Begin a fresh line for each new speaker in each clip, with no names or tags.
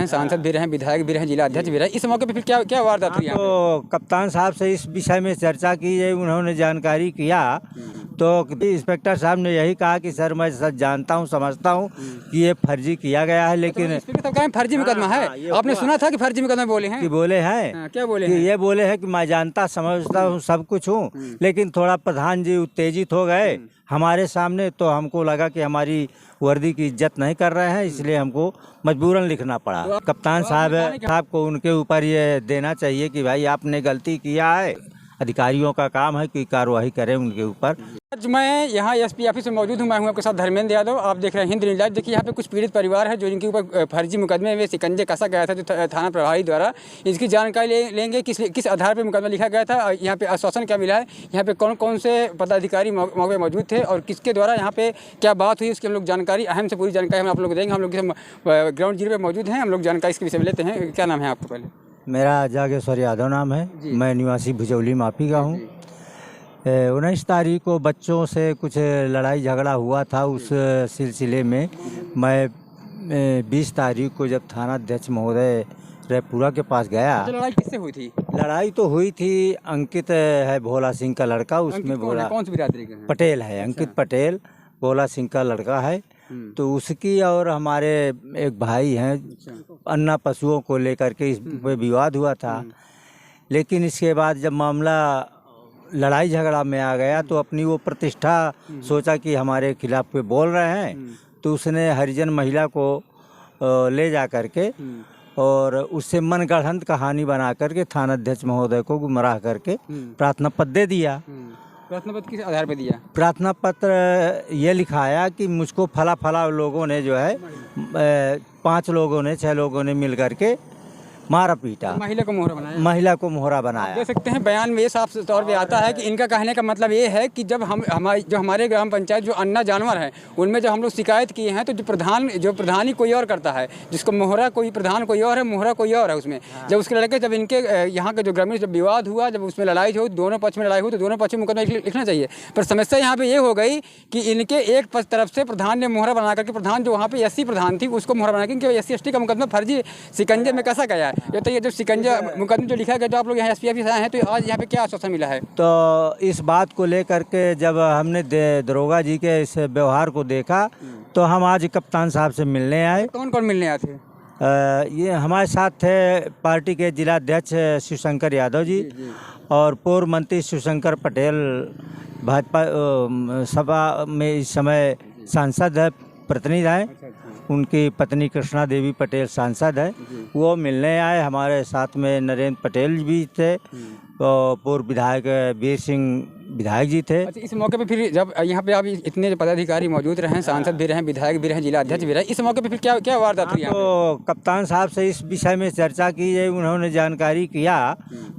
सांसद भी रहे, विधायक भी रहे, जिला अध्यक्ष भी रहे। इस मौके पे फिर क्या क्या वारदात हुई?
तो कप्तान साहब से इस विषय में चर्चा की है, उन्होंने जानकारी किया तो इंस्पेक्टर साहब ने यही कहा कि सर मैं सच जानता हूं, समझता हूं कि ये फर्जी किया गया है, लेकिन
इंस्पेक्टर साहब कहें फर्जी मुकदमा है। आपने सुना था कि फर्जी मुकदमा बोले हैं?
कि बोले हैं
क्या बोले
कि
हैं?
ये बोले हैं कि मैं जानता समझता हूँ सब कुछ हूँ, लेकिन थोड़ा प्रधान जी उत्तेजित हो गए हमारे सामने, तो हमको लगा कि हमारी वर्दी की इज्जत नहीं कर रहे हैं, इसलिए हमको मजबूरन लिखना पड़ा। कप्तान साहब को उनके ऊपर ये देना चाहिए कि भाई आपने गलती किया है, अधिकारियों का काम है कि कार्रवाई करें उनके ऊपर।
आज मैं यहाँ एसपी ऑफिस में मौजूद हूँ। मैं हूँ आपके साथ धर्मेंद्र यादव। आप देख रहे हैं हिंद न्यूज़ लाइव। देखिए यहाँ पे कुछ पीड़ित परिवार है जो इनके ऊपर फर्जी मुकदमे में शिकंजे कसा गया था, जो थाना प्रभारी द्वारा। इसकी जानकारी लेंगे किस आधार पर मुकदमा लिखा गया था, यहाँ पे आश्वासन क्या मिला है, यहाँ पे कौन कौन से पदाधिकारी मौके मौजूद थे और किसके द्वारा यहाँ पे क्या बात हुई, उसकी हम लोग जानकारी, अहम से पूरी जानकारी हम आप लोग देंगे। हम लोग ग्राउंड जीरो पर मौजूद हैं, हम लोग जानकारी इसके विषय में लेते हैं। क्या नाम है आपका? पहले
मेरा जागेश्वर यादव नाम है, मैं निवासी भुजौली माफी का हूँ। 19 तारीख को बच्चों से कुछ लड़ाई झगड़ा हुआ था, उस सिलसिले में मैं 20 तारीख को जब थाना अध्यक्ष महोदय रैपुरा के पास गया।
तो लड़ाई किससे हुई थी?
लड़ाई तो हुई थी, अंकित है भोला सिंह का लड़का, उसमें भोला
कौन सी बिरादरी का है?
पटेल है, अंकित पटेल भोला सिंह का लड़का है। तो उसकी और हमारे एक भाई हैं अन्ना पशुओं को लेकर के इस पे विवाद हुआ था। लेकिन इसके बाद जब मामला लड़ाई झगड़ा में आ गया तो अपनी वो प्रतिष्ठा सोचा कि हमारे खिलाफ कोई बोल रहे हैं, तो उसने हरिजन महिला को ले जा करके और उससे मनगढ़ंत कहानी बना करके थाना अध्यक्ष महोदय को गुमराह करके प्रार्थना पत्र दे दिया।
प्रार्थना पत्र किस आधार पर दिया?
प्रार्थना पत्र ये लिखाया कि मुझको फला फला लोगों ने जो है 5 लोगों ने 6 लोगों ने मिल करके मारा पीटा,
महिला को मोहरा बनाया।
महिला को मोहरा बनाया।
देख सकते हैं बयान में ये साफ तौर पे आता है कि इनका कहने का मतलब ये है कि जब हमारे ग्राम पंचायत जो अन्ना जानवर है उनमें जब हम लोग शिकायत किए हैं तो जो प्रधानी कोई और करता है, जिसको मोहरा कोई प्रधान कोई और है, मोहरा कोई और है उसमें। जब उसके लड़के जब इनके यहाँ के जो ग्रामीण जब विवाद हुआ, जब उसमें लड़ाई हो, दोनों पक्ष में लड़ाई हुई, तो दोनों पक्ष में मुकदमा लिखना चाहिए। पर समस्या यहाँ पे ये हो गई कि इनके एक तरफ से प्रधान ने मोहरा बना करके, प्रधान जो वहाँ पे एससी प्रधान थी उसको मोहरा बना करके एससी एसटी का मुकदमा फर्जी शिकंजे में कसा गया है। तो ये जो शिकंजा मुकदमा जो लिखा गया, जो आप लोग यहाँ एसपी ऑफिस आए हैं, तो आज यहाँ पे क्या आश्वासन मिला है?
तो इस बात को लेकर के जब हमने दरोगा जी के इस व्यवहार को देखा तो हम आज कप्तान साहब से मिलने आए।
कौन कौन मिलने आए थे?
ये हमारे साथ थे पार्टी के जिला अध्यक्ष शिवशंकर यादव जी और पूर्व मंत्री शिवशंकर पटेल, भाजपा सभा में इस समय सांसद है, प्रतिनिधि हैं, उनकी पत्नी कृष्णा देवी पटेल सांसद है, वो मिलने आए। हमारे साथ में नरेंद्र पटेल भी थे और पूर्व विधायक वीर सिंह विधायक जी थे।
अच्छा, इस मौके पे फिर जब यहाँ पे आप इतने पदाधिकारी मौजूद रहे, सांसद भी रहे, विधायक भी रहे, जिला अध्यक्ष भी रहे, इस मौके पे फिर क्या क्या वारदात हुई?
तो कप्तान साहब से इस विषय में चर्चा की है, उन्होंने जानकारी किया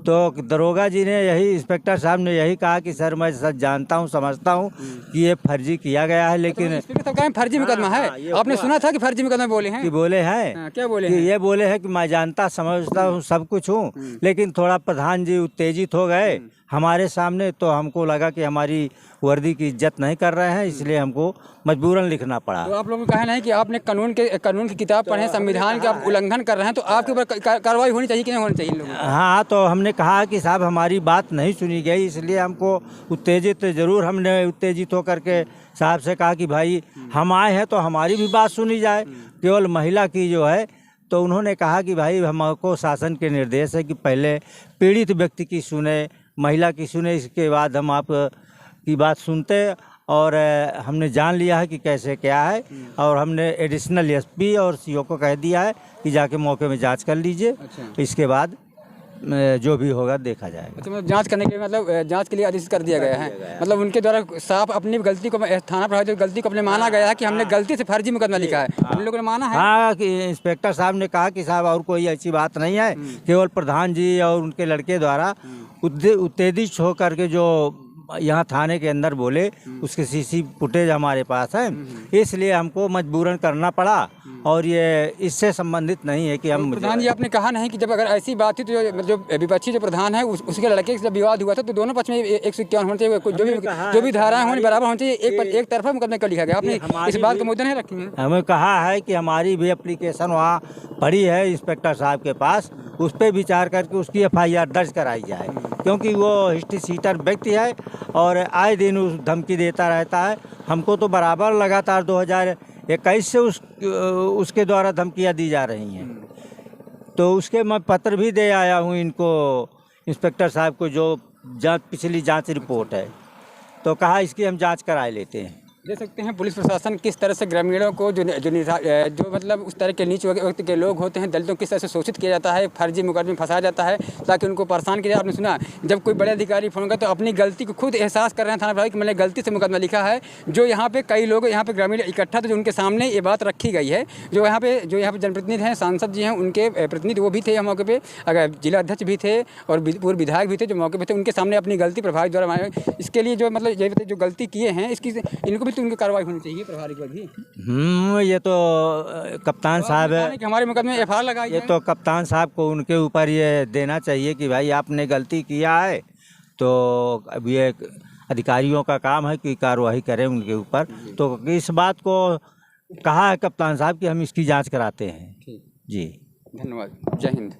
तो दरोगा जी ने यही, इंस्पेक्टर साहब ने यही कहा कि सर मैं सच जानता हूँ, समझता हूँ कि ये फर्जी किया गया है, लेकिन
इंस्पेक्टर साहब कहें फर्जी मुकदमा है। आपने सुना था कि फर्जी मुकदमा बोले हैं?
कि बोले हैं
क्या बोले
कि
हैं?
ये बोले हैं कि मैं जानता समझता हूँ सब कुछ हूँ, लेकिन थोड़ा प्रधान जी उत्तेजित हो गए हमारे सामने, तो हमको लगा कि हमारी वर्दी की इज्जत नहीं कर रहे हैं, इसलिए हमको मजबूरन लिखना पड़ा।
तो आप लोगों का कहना है कि आपने कानून की किताब पढ़े, संविधान का आप उल्लंघन कर रहे हैं, तो आपके ऊपर कार्रवाई होनी चाहिए कि नहीं होनी चाहिए लोगों?
हाँ, तो हमने कहा कि साहब हमारी बात नहीं सुनी गई, इसलिए हमको उत्तेजित जरूर, हमने उत्तेजित होकर के साहब से कहा कि भाई हम आए हैं तो हमारी भी बात सुनी जाए, केवल महिला की जो है। तो उन्होंने कहा कि भाई हमको शासन के निर्देश है कि पहले पीड़ित व्यक्ति की सुने, महिला की सुने, इसके बाद हम आप की बात सुनते। और हमने जान लिया है कि कैसे क्या है, और हमने एडिशनल एसपी और सीओ को कह दिया है कि जाके मौके में जांच कर लीजिए। अच्छा। इसके बाद जो भी होगा देखा जाएगा।
अच्छा, मतलब जांच करने के लिए, मतलब जांच के लिए आदेश कर दिया गया है, मतलब उनके द्वारा साफ अपनी गलती को, थाना प्रभारी गलती को अपने माना गया है कि हमने गलती से फर्जी मुकदमा लिखा है, हम लोगों ने माना है।
हाँ, कि इंस्पेक्टर साहब ने कहा कि साहब और कोई ऐसी बात नहीं है, केवल प्रधान जी और उनके लड़के द्वारा उत्तेजित होकर के जो यहाँ थाने के अंदर बोले, उसके सीसी फुटेज हमारे पास है, इसलिए हमको मजबूरन करना पड़ा। और ये इससे संबंधित नहीं है कि हम
प्रधान जी, आपने कहा नहीं कि जब अगर ऐसी बात थी तो जो विपक्षी जो प्रधान है उसके लड़के से जब विवाद हुआ था तो दोनों पक्ष में 151 होना चाहिए, जो भी धाराएं होनी बराबर होनी चाहिए, एक तरफा मुकदमे कर लिखा गया। आपने इस बात को मुद्दा नहीं रखी है?
हमें कहा है कि हमारी भी एप्लीकेशन वहाँ पड़ी है इंस्पेक्टर साहब के पास, उस पर विचार करके उसकी FIR दर्ज कराई जाए, क्योंकि वो हिस्ट्री सीटर व्यक्ति है और आए दिन उस धमकी देता रहता है। हमको तो बराबर लगातार 2021 से उसके द्वारा धमकियाँ दी जा रही हैं। तो उसके मैं पत्र भी दे आया हूँ इनको, इंस्पेक्टर साहब को, जो पिछली जांच रिपोर्ट है, तो कहा इसकी हम जांच कराए लेते हैं।
देख सकते हैं पुलिस प्रशासन किस तरह से ग्रामीणों को जो मतलब उस तरह के नीच व्यक्ति के लोग होते हैं, दलितों किस तरह से शोषित किया जाता है, फर्जी मुकदमे में फंसाया जाता है ताकि उनको परेशान किया जाए। आपने सुना जब कोई बड़े अधिकारी फोन करते तो अपनी गलती को खुद एहसास कर रहे हैं थाना प्रभारी कि मैंने गलती से मुकदमा लिखा है। जो यहाँ पे कई लोग यहाँ पे ग्रामीण इकट्ठा थे, जो उनके सामने ये बात रखी गई है। जो यहाँ पे जनप्रतिनिधि हैं, सांसद जी हैं, उनके प्रतिनिधि वो भी थे मौके पर, अगर जिला अध्यक्ष भी थे और पूर्व विधायक भी थे जो मौके पर थे, उनके सामने अपनी गलती प्रभारी द्वारा इसके लिए जो मतलब ये जो गलती किए हैं इसकी इनको भी तो उनकी कार्रवाई होनी चाहिए प्रभारी को भी।
ये तो कप्तान साहब है
कि हमारे मुकदमे में FIR लगाई,
ये तो कप्तान साहब को उनके ऊपर ये देना चाहिए कि भाई आपने गलती किया है, तो अब ये अधिकारियों का काम है कि कार्रवाई करें उनके ऊपर। तो इस बात को कहा है कप्तान साहब कि हम इसकी जांच कराते हैं। जी
धन्यवाद, जय हिंद।